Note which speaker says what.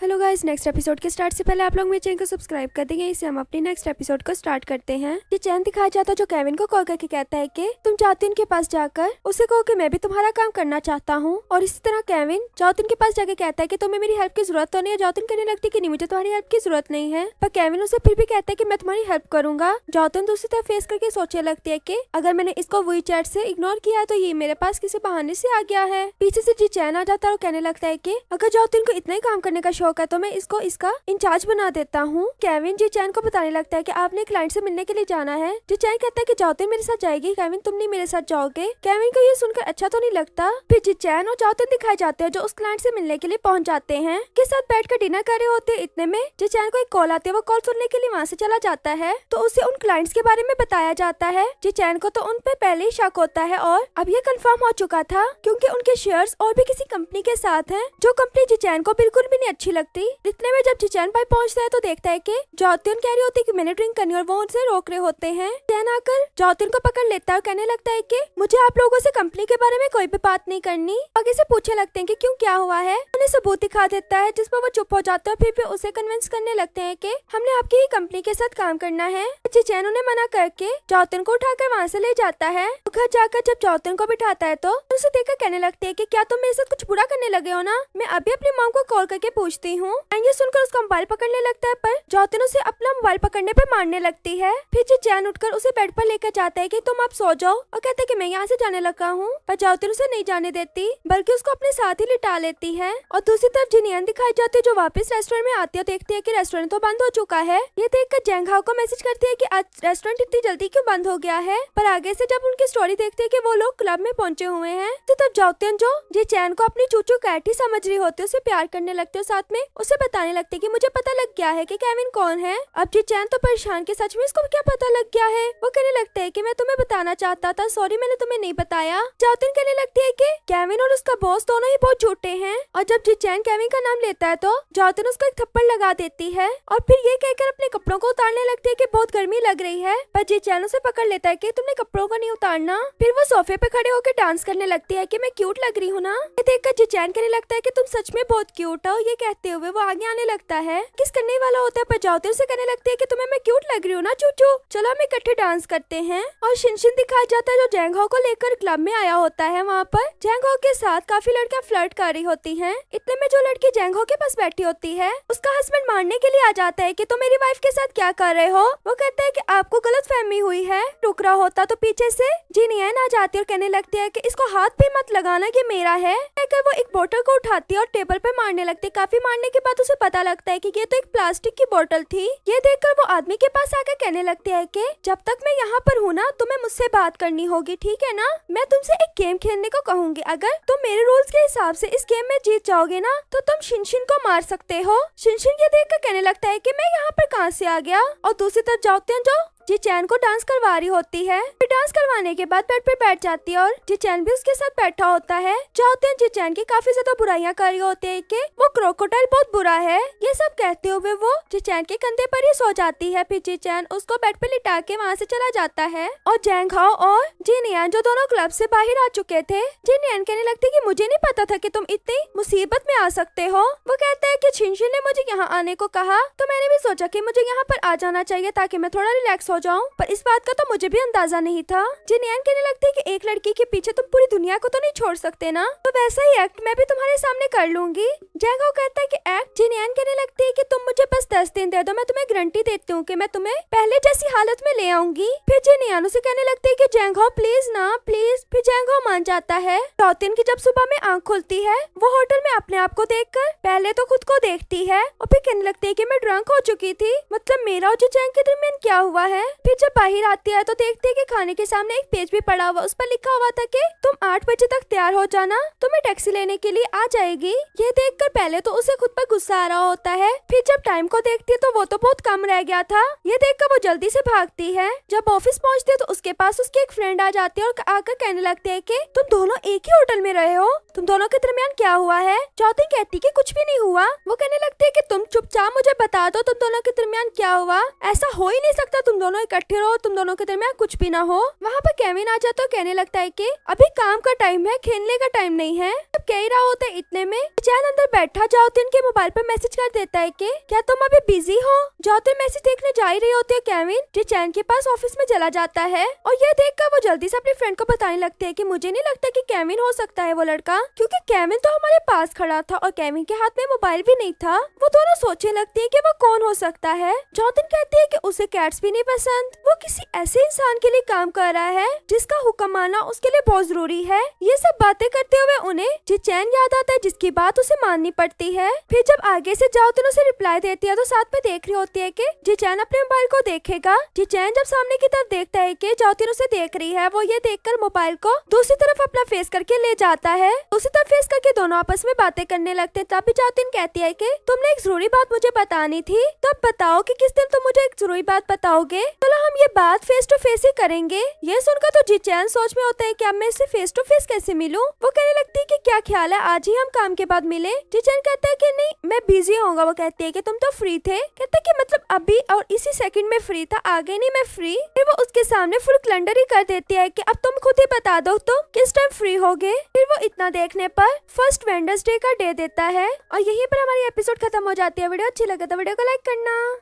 Speaker 1: Hello guys, next episode के start से पहले आप लोग मेरे चैनल को सब्सक्राइब कर देंगे। इससे हम अपने नेक्स्ट एपिसोड को स्टार्ट करते हैं। ये चैन दिखाया जाता है जो केविन को कॉल करके कहता है कि तुम जातिन के पास जाकर उसे कहो कि मैं भी तुम्हारा काम करना चाहता हूँ। और इसी तरह केविन जातिन के पास जाके कहता है कि तुम्हें मेरी हेल्प की जरूरत तो नहीं है। जातिन कहने लगती है कि नहीं, मुझे तुम्हारी हेल्प की जरूरत नहीं है, पर केविन उसे फिर भी कहता है कि मैं तुम्हारी हेल्प करूंगा। जातिन दूसरी तरफ फेस करके सोचने लगती है कि अगर मैंने इसको वही चैट से इग्नोर किया है तो ये मेरे पास किसी बहाने से आ गया है। पीछे से जी चैन आ जाता है और कहने लगता है कि अगर जातिन को इतना ही काम करने का शौक है तो मैं इसको इसका इंचार्ज बना देता हूँ। केविन जी चैन को बताने लगता है कि आपने क्लाइंट से मिलने के लिए जाना है। जी चैन कहता है कि जातिन मेरे साथ जाएगी, केविन तुम नहीं मेरे साथ जाओगे। केविन को ये सुनकर अच्छा तो नहीं लगता। फिर जी चैन और जातिन दिखाए जाते हैं जो उस क्लाइंट से मिलने के लिए पहुंच जाते हैं। के साथ बैठकर डिनर कर रहे होते हैं। इतने में जी चैन को एक कॉल आती है। वो कॉल सुनने के लिए वहाँ से चला जाता है तो उसे उन क्लाइंट्स के बारे में बताया जाता है। जी चैन को तो उन पे पहले ही शक होता है और अब ये कंफर्म हो चुका था क्योंकि उनके शेयर्स और भी किसी कंपनी के साथ हैं जो कंपनी जी चैन को बिल्कुल भी नहीं अच्छी लगती। इतने में जब जी चैन भाई पहुंचता है तो देखता है कि जातिन कह रही होती है कि मैंने ड्रिंक करनी और वो उनसे रोक रहे होते हैं। चैन आकर जातिन को पकड़ लेता है और कहने लगता है कि मुझे आप लोगों से कंपनी के बारे में कोई भी बात नहीं करनी। आगे से पूछने लगते हैं कि क्यों, क्या हुआ है। उन्हें सबूत दिखा देता है जिस पर वो चुप हो जाता है। फिर भी उसे कन्विंस करने लगते हैं कि हमने आपकी ही कंपनी के साथ काम करना है। जी चैन उन्हें मना करके जातिन को उठाकर वहाँ से ले जाता है। घर जाकर जब जातिन को बिठाता है तो उसे देखकर कहने लगती है कि क्या तुम मेरे साथ कुछ बुरा करने लगे हो ना, मैं अभी अपनी मॉम को कॉल करके पूछती हूँ। ये सुनकर उसका मोबाइल पकड़ने लगता है पर जातिन उसे अपना मोबाइल पकड़ने पर मारने लगती है। फिर जी चैन उठकर उसे बेड पर लेकर जाता है कि तुम आप सो जाओ और कहते हैं कि मैं यहाँ से जाने लगा हूँ, पर जातिन उसे नहीं जाने देती बल्कि उसको अपने साथ ही लिटा लेती है। और दूसरी तरफ जिनियन दिखाई जाती है जो वापस रेस्टोरेंट में आती है। देखती है कि रेस्टोरेंट तो बंद हो चुका है। ये देखकर जैंगहाओ को मैसेज करती है कि आज रेस्टोरेंट इतनी जल्दी क्यों बंद हो गया है। पर आगे से जब उनकी स्टोरी देखते है कि वो लोग क्लब में पहुंचे हुए हैं तो तब जातिन जो जी चैन को अपनी चूचू कैट ही समझ रही होती है उसे प्यार करने लगते हो। साथ में उसे बताने लगते कि मुझे पता लग गया है कि केविन कौन है। अब जी चैन तो परेशान कि सच में इसको क्या पता लग गया है। वो कहने लगता है कि मैं तुम्हें बताना चाहता था, सॉरी मैंने तुम्हें नहीं बताया। जातिन कहने लगती है कि केविन और उसका बॉस दोनों ही बहुत झूठे हैं। और जब जी चैन केविन का नाम लेता है तो जातिन उसको एक थप्पड़ लगा देती है और फिर ये कहकर अपने कपड़ों को उतारने लगती है कि बहुत गर्मी लग रही है। पर जी चैन उसे पकड़ लेता है कि तुमने कपड़ों को नहीं उतारना। फिर वो सोफे पे खड़े होकर डांस करने लगती है कि मैं क्यूट लग रही हूँ ना। ये देखकर जी चैन कहने लगता है कि तुम सच में बहुत क्यूट हो। ये कहते हुए वो आगे आने लगता है, किस करने वाला होता है पर जातिन उसे कहने लगती है कि तुम्हें मैं क्यूट लग रही हूँ ना चूचू, चलो हम इकट्ठे डांस करते हैं। और शिनशिन दिखाया जाता है जो जैंगहाओ को लेकर क्लब में आया होता है। वहाँ पर जैंगहाओ के साथ काफी लड़कियां फ्लर्ट कर रही होती हैं। इतने में जो लड़की जैंगहाओ के पास बैठी होती है उसका हस्बैंड मारने के लिए आ जाता है कि तुम मेरी वाइफ के साथ क्या कर रहे हो। वो कहता है कि आपको गलत फहमी हुई है। टुकड़ा होता तो पीछे से जिनियन आ जाती है और कहने लगती है कि इसको हाथ भी मत लगाना, ये मेरा है। कहकर वो एक बोतल को उठाती है और टेबल पे मारने लगती है। काफी मारने के बाद उसे पता लगता है कि ये तो एक प्लास्टिक की बोतल थी। ये देखकर वो आदमी के पास आकर कहने लगती है कि जब तक मैं यहाँ पर हूँ ना तुम्हें मुझसे बात करनी होगी, ठीक है ना। मैं तुमसे एक गेम खेलने को कहूंगी, अगर तुम मेरे रूल्स के हिसाब से इस गेम में जीत जाओगे ना तो तुम शिनशिन को मार सकते हो। शिनशिन ये देखकर कहने लगता है कि मैं यहाँ पर कहाँ से आ गया। और दूसरी तरफ जाते हैं जो जी चैन को डांस करवा रही होती है। फिर डांस करवाने के बाद बेड पे बैठ जाती है और जी चैन भी उसके साथ बैठा होता है। जाते हैं जी चैन की काफी ज्यादा बुराइयां कर रही होती है कि वो क्रोकोडाइल बहुत बुरा है। ये सब कहते हुए वो जी चैन के कंधे पर ही सो जाती है। फिर जी चैन उसको बेड पे लिटा के वहाँ से चला जाता है। और जैंगहाओ और जिनियन जो दोनों क्लब से बाहर आ चुके थे, जिनियन कहने लगती है कि मुझे नहीं पता था कि तुम इतनी मुसीबत में आ सकते हो। वो कहता है कि शिनशिन ने मुझे यहाँ आने को कहा तो मैंने भी सोचा कि मुझे यहाँ पर आ जाना चाहिए ताकि मैं थोड़ा रिलैक्स हो जाऊं, पर इस बात का तो मुझे भी अंदाजा नहीं था। जिनियन कहने लगती है कि एक लड़की के पीछे तुम पूरी दुनिया को तो नहीं छोड़ सकते ना, तो वैसा ही एक्ट मैं भी तुम्हारे सामने कर लूंगी। जैंगहाओ कहता है कि एक्ट। जिनियन कहने लगती है कि तुम मुझे बस 10 दिन दे दो, मैं तुम्हें गारंटी देती हूँ कि मैं तुम्हें पहले जैसी हालत में ले आऊंगी। फिर जिनियन उसे कहने लगती है कि जैंगहाओ प्लीज ना प्लीज। फिर जैंगहाओ मान जाता है। जातिन की जब सुबह में आंख खुलती है वो होटल में अपने आप को देखकर पहले तो खुद को देखती है और फिर कहने लगती है कि मैं ड्रंक हो चुकी थी, मतलब मेरा और जी चैन के दरमियान क्या हुआ है। फिर जब बाहर आती है तो देखती है कि खाने के सामने एक पेज भी पड़ा हुआ, उस पर लिखा हुआ था कि तुम 8 बजे तक तैयार हो जाना, तुम्हें टैक्सी लेने के लिए आ जाएगी। ये देखकर पहले तो उसे खुद पर गुस्सा आ रहा होता है। फिर जब टाइम को देखती है तो वो तो बहुत कम रह गया था। ये देखकर वो जल्दी से भागती है। जब ऑफिस पहुंचती है तो उसके पास उसकी एक फ्रेंड आ जाती है और आकर कहने लगती है कि तुम दोनों एक ही होटल में रहे हो, तुम दोनों के दरमियान क्या हुआ है। जातिन कहती कि कुछ भी नहीं हुआ। वो कहने लगती है कि तुम चुपचाप मुझे बता दो तुम दोनों के दरमियान क्या हुआ, ऐसा हो ही नहीं सकता, तुम दोनों दोनों इकट्ठे रहो, तुम दोनों के दरमियान कुछ भी ना हो। वहाँ पर केविन आ जाता है, कहने लगता है कि अभी काम का टाइम है, खेलने का टाइम नहीं है। अब कह ही रहा होता है, इतने में चैन अंदर बैठा जाओतिन के मोबाइल पर मैसेज कर देता है कि क्या तुम अभी बिजी हो। जाओतिन मैसेज देखने जा ही रही होती है, केविन जो चैन के पास ऑफिस में चला जाता है और यह देखकर वो जल्दी से अपनी फ्रेंड को बताने लगते है कि मुझे नहीं लगता कि केविन हो सकता है वो लड़का, क्योंकि केविन तो हमारे पास खड़ा था और केविन के हाथ में मोबाइल भी नहीं था। वो दोनों सोचने लगती है कि वो कौन हो सकता है। जाओतिन कहती है कि उसे कैट्स भी नहीं पसंद, वो किसी ऐसे इंसान के लिए काम कर रहा है जिसका हुक्म मानना उसके लिए बहुत जरूरी है। ये सब बातें करते हुए उन्हें जिचैन याद आता है, जिसकी बात उसे माननी पड़ती है। फिर जब आगे से जाओतिन उसे रिप्लाई देती है तो साथ में देख रही होती है कि जिचैन अपने मोबाइल को देखेगा। जिचैन जब सामने की तरफ देखता है कि जाओतिन उसे देख रही है, वो ये देखकर मोबाइल को दूसरी तरफ अपना फेस करके ले जाता है। दूसरी तरफ फेस करके दोनों आपस में बातें करने लगते हैं। तभी जाओतिन कहती है कि तुमने एक जरूरी बात मुझे बतानी थी, तो अब बताओ कि किस दिन तुम मुझे एक जरूरी बात बताओगे। चलो हम ये बात फेस टू फेस ही करेंगे। ये सुनकर तो जिचैन सोच में होता है कि अब मैं इससे फेस टू फेस कैसे मिलूं। वो कहने लगती है कि क्या ख्याल है आज ही हम काम के बाद मिले। जिचैन कहता है कि नहीं, मैं बिजी होऊंगा। वो कहती है कि तुम तो फ्री थे। कहता है कि मतलब अभी और इसी सेकंड में फ्री था, आगे नहीं मैं फ्री। फिर वो उसके सामने फुल क्लंडर ही कर देती है कि अब तुम खुद ही बता दो तुम किस टाइम फ्री होगे। फिर वो इतना देखने पर फर्स्ट वेडनेसडे का डे देता है और यहीं पर हमारी एपिसोड खत्म हो जाती है। वीडियो अच्छी लगे तो वीडियो को लाइक करना।